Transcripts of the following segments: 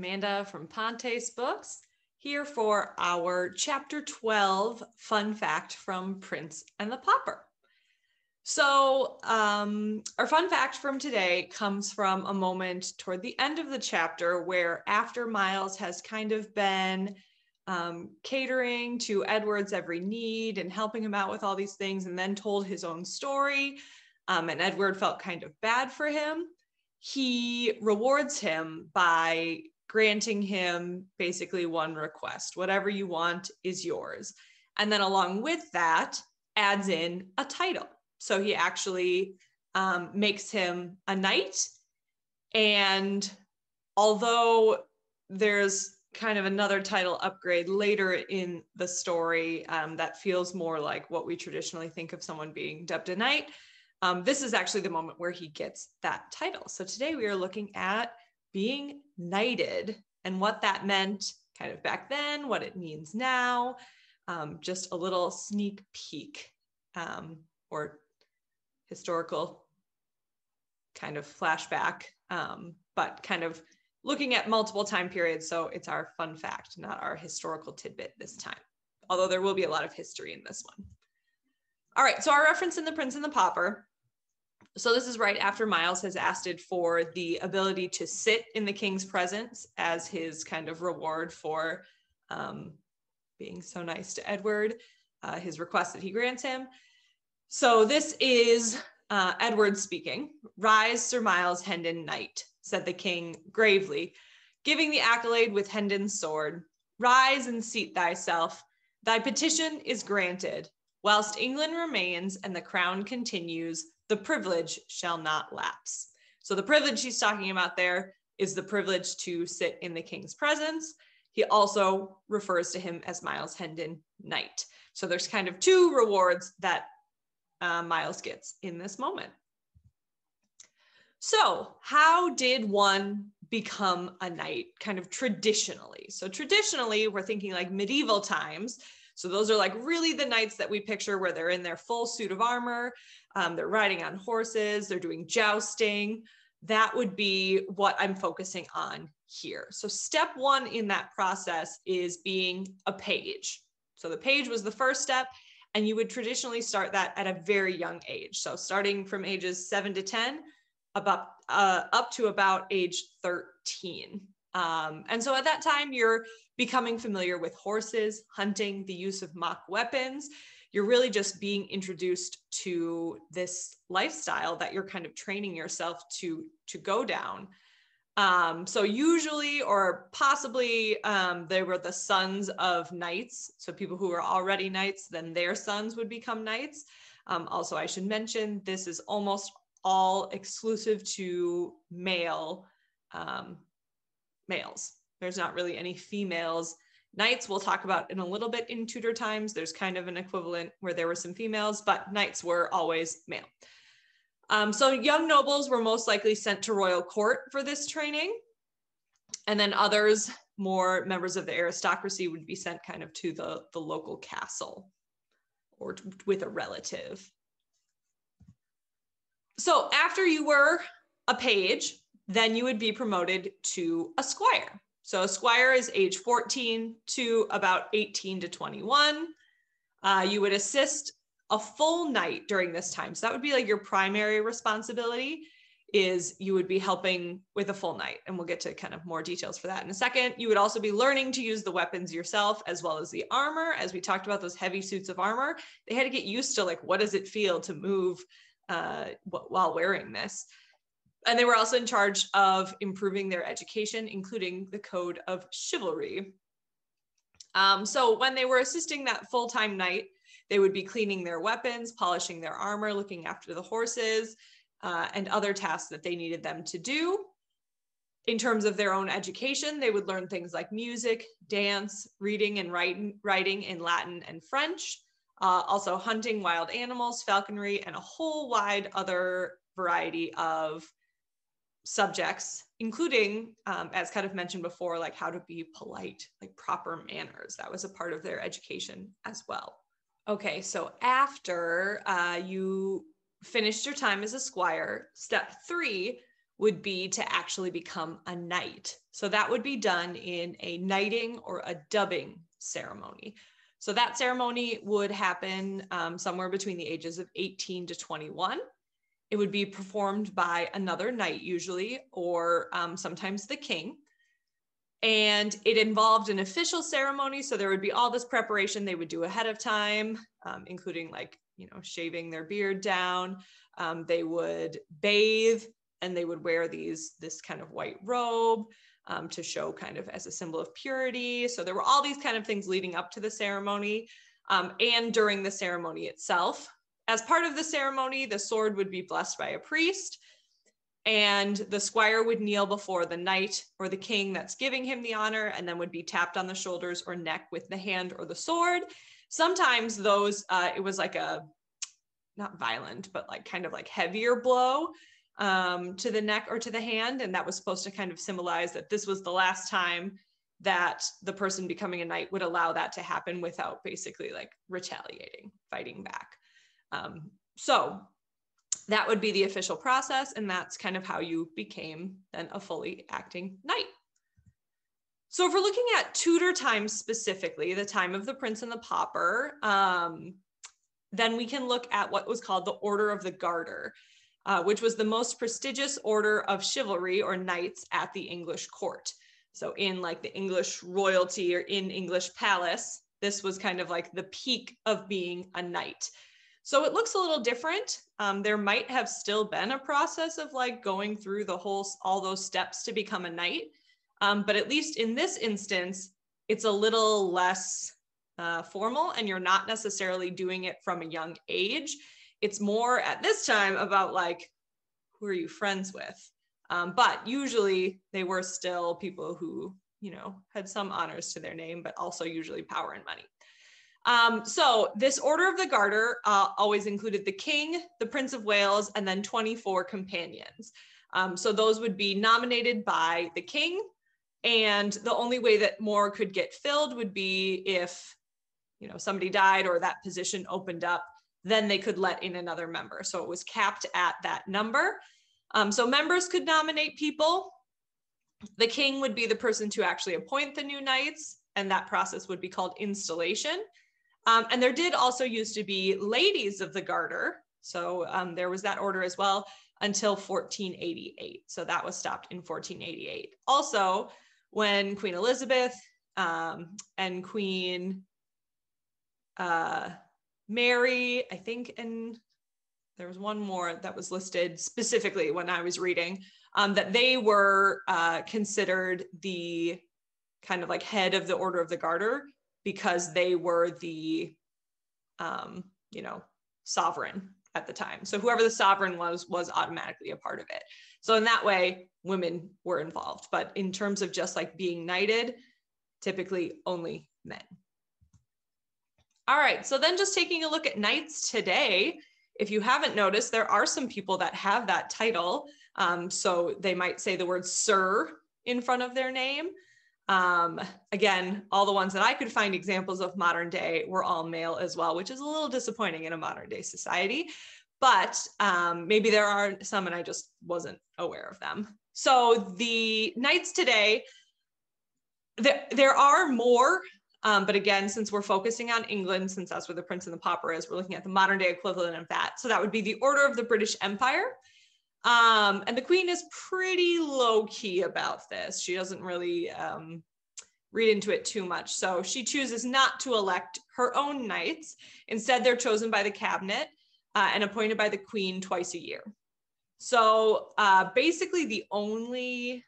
Amanda from Pontes Books, here for our Chapter 12 fun fact from Prince and the Pauper. So our fun fact from today comes from a moment toward the end of the chapter where after Miles has kind of been catering to Edward's every need and helping him out with all these things and then told his own story, and Edward felt kind of bad for him, he rewards him by granting him basically one request. Whatever you want is yours. And then along with that, adds in a title. So he actually makes him a knight. And although there's kind of another title upgrade later in the story that feels more like what we traditionally think of someone being dubbed a knight, this is actually the moment where he gets that title. So today we are looking at being knighted and what that meant kind of back then, what it means now, just a little sneak peek or historical kind of flashback, but kind of looking at multiple time periods. So it's our fun fact, not our historical tidbit this time, although there will be a lot of history in this one. All right, so our reference in The Prince and the Pauper. So this is right after Miles has asked for the ability to sit in the king's presence as his kind of reward for being so nice to Edward, his request that he grants him. So this is Edward speaking. "Rise, Sir Miles Hendon, knight," said the king gravely, giving the accolade with Hendon's sword. "Rise and seat thyself. Thy petition is granted. Whilst England remains and the crown continues, the privilege shall not lapse." So the privilege he's talking about there is the privilege to sit in the king's presence. He also refers to him as Miles Hendon, knight. So there's kind of two rewards that Miles gets in this moment. So how did one become a knight kind of traditionally? So traditionally, we're thinking like medieval times. So those are like really the knights that we picture where they're in their full suit of armor, they're riding on horses, they're doing jousting. That would be what I'm focusing on here. So step one in that process is being a page. So the page was the first step, and you would traditionally start that at a very young age. So starting from ages 7 to 10, up to about age 13. And so at that time, you're becoming familiar with horses, hunting, the use of mock weapons. You're really just being introduced to this lifestyle that you're kind of training yourself to go down. So usually, or possibly, they were the sons of knights. So people who were already knights, then their sons would become knights. Also, I should mention, this is almost all exclusive to males. There's not really any females. Knights we'll talk about in a little bit in Tudor times. There's kind of an equivalent where there were some females, but knights were always male. So young nobles were most likely sent to royal court for this training. And then others, more members of the aristocracy, would be sent kind of to the local castle or with a relative. So after you were a page, then you would be promoted to a squire. So a squire is age 14 to about 18 to 21. You would assist a full knight during this time. So that would be like your primary responsibility, is you would be helping with a full knight. And we'll get to kind of more details for that in a second. You would also be learning to use the weapons yourself, as well as the armor. As we talked about those heavy suits of armor, they had to get used to like, what does it feel to move while wearing this? And they were also in charge of improving their education, including the code of chivalry. So when they were assisting that full-time knight, they would be cleaning their weapons, polishing their armor, looking after the horses, and other tasks that they needed them to do. In terms of their own education, they would learn things like music, dance, reading and writing in Latin and French, also hunting wild animals, falconry, and a whole wide other variety of subjects, including, as kind of mentioned before, like how to be polite, like proper manners. That was a part of their education as well. Okay, so after you finished your time as a squire, step 3 would be to actually become a knight. So that would be done in a knighting or a dubbing ceremony. So that ceremony would happen somewhere between the ages of 18 to 21. It would be performed by another knight usually, or sometimes the king. And it involved an official ceremony. So there would be all this preparation they would do ahead of time, including like, shaving their beard down. They would bathe and they would wear this kind of white robe to show kind of as a symbol of purity. So there were all these kind of things leading up to the ceremony and during the ceremony itself. As part of the ceremony, the sword would be blessed by a priest, and the squire would kneel before the knight or the king that's giving him the honor, and then would be tapped on the shoulders or neck with the hand or the sword. Sometimes those, it was like a, not violent, but like kind of like heavier blow to the neck or to the hand. And that was supposed to kind of symbolize that this was the last time that the person becoming a knight would allow that to happen without basically like retaliating, fighting back. So that would be the official process. And that's kind of how you became then a fully acting knight. So if we're looking at Tudor times specifically, the time of the Prince and the Pauper, then we can look at what was called the Order of the Garter, which was the most prestigious order of chivalry or knights at the English court. So in like the English royalty or in English palace, this was kind of like the peak of being a knight. So it looks a little different. There might have still been a process of like going through all those steps to become a knight. But at least in this instance, it's a little less formal, and you're not necessarily doing it from a young age. It's more at this time about like, who are you friends with? But usually they were still people who, had some honors to their name, but also usually power and money. So this Order of the Garter always included the king, the Prince of Wales, and then 24 companions. So those would be nominated by the king. And the only way that more could get filled would be if, somebody died or that position opened up, then they could let in another member. So it was capped at that number. So members could nominate people. The king would be the person to actually appoint the new knights, and that process would be called installation. And there did also used to be ladies of the Garter. So there was that order as well until 1488. So that was stopped in 1488. Also, when Queen Elizabeth and Queen Mary, I think, and there was one more that was listed specifically when I was reading, that they were considered the kind of like head of the Order of the Garter, because they were the, sovereign at the time. So whoever the sovereign was automatically a part of it. So in that way, women were involved. But in terms of just like being knighted, typically only men. All right, so then just taking a look at knights today, if you haven't noticed, there are some people that have that title. So they might say the word sir in front of their name. Again, all the ones that I could find examples of modern day were all male as well, which is a little disappointing in a modern day society, but maybe there are some and I just wasn't aware of them. So the knights today, there are more, but again, since we're focusing on England, since that's where the Prince and the Pauper is, we're looking at the modern day equivalent of that. So that would be the Order of the British Empire. And the Queen is pretty low key about this. She doesn't really read into it too much. So she chooses not to elect her own knights. Instead, they're chosen by the cabinet and appointed by the Queen twice a year. So basically the only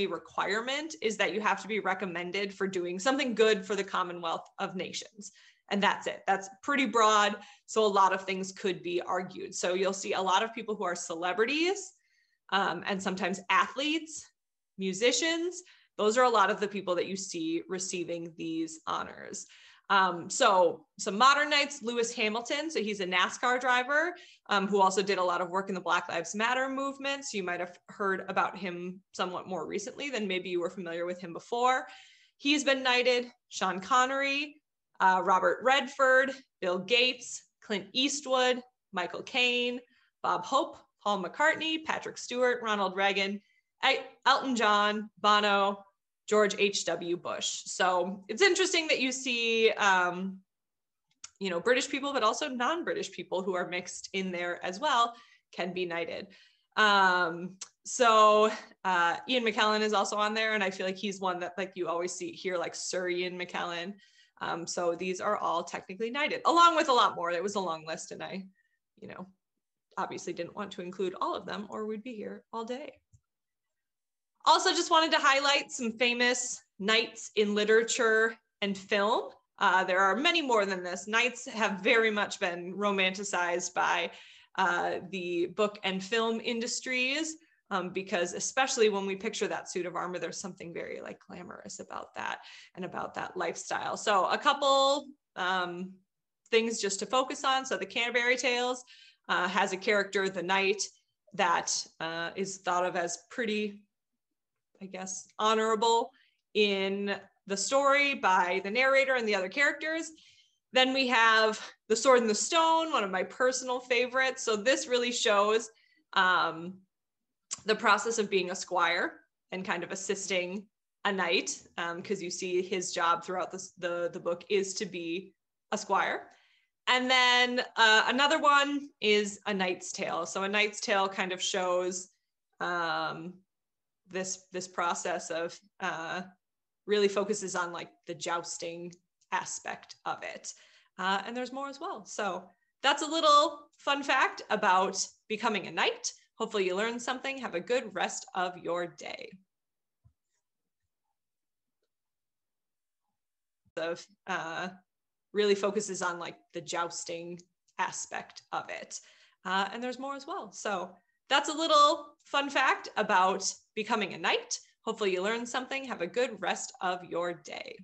requirement is that you have to be recommended for doing something good for the Commonwealth of Nations. And that's it. That's pretty broad. So a lot of things could be argued. So you'll see a lot of people who are celebrities and sometimes athletes, musicians. Those are a lot of the people that you see receiving these honors. So some modern knights, Lewis Hamilton. So he's a NASCAR driver who also did a lot of work in the Black Lives Matter movement. So you might have heard about him somewhat more recently than maybe you were familiar with him before. He's been knighted. Sean Connery, Robert Redford, Bill Gates, Clint Eastwood, Michael Caine, Bob Hope, Paul McCartney, Patrick Stewart, Ronald Reagan, Elton John, Bono, George H.W. Bush. So it's interesting that you see, you know, British people, but also non-British people who are mixed in there as well can be knighted. So Ian Mckellen is also on there, and I feel like he's one that like you always see here, like Sir Ian Mckellen. So these are all technically knighted, along with a lot more. It was a long list, and I, you know, obviously didn't want to include all of them or we'd be here all day. Also just wanted to highlight some famous knights in literature and film. There are many more than this. Knights have very much been romanticized by the book and film industries, because especially when we picture that suit of armor, there's something very like glamorous about that and about that lifestyle. So a couple things just to focus on. So the Canterbury Tales has a character, the knight, that is thought of as pretty, I guess, honorable in the story by the narrator and the other characters. Then we have The Sword and the Stone, one of my personal favorites. So this really shows the process of being a squire and kind of assisting a knight, because you see his job throughout the book is to be a squire. And then another one is A Knight's Tale. So A Knight's Tale kind of shows this process of really focuses on like the jousting aspect of it. And there's more as well. So that's a little fun fact about becoming a knight. Hopefully you learned something. Have a good rest of your day. Of really focuses on like the jousting aspect of it. And there's more as well. So that's a little fun fact about becoming a knight. Hopefully you learned something. Have a good rest of your day.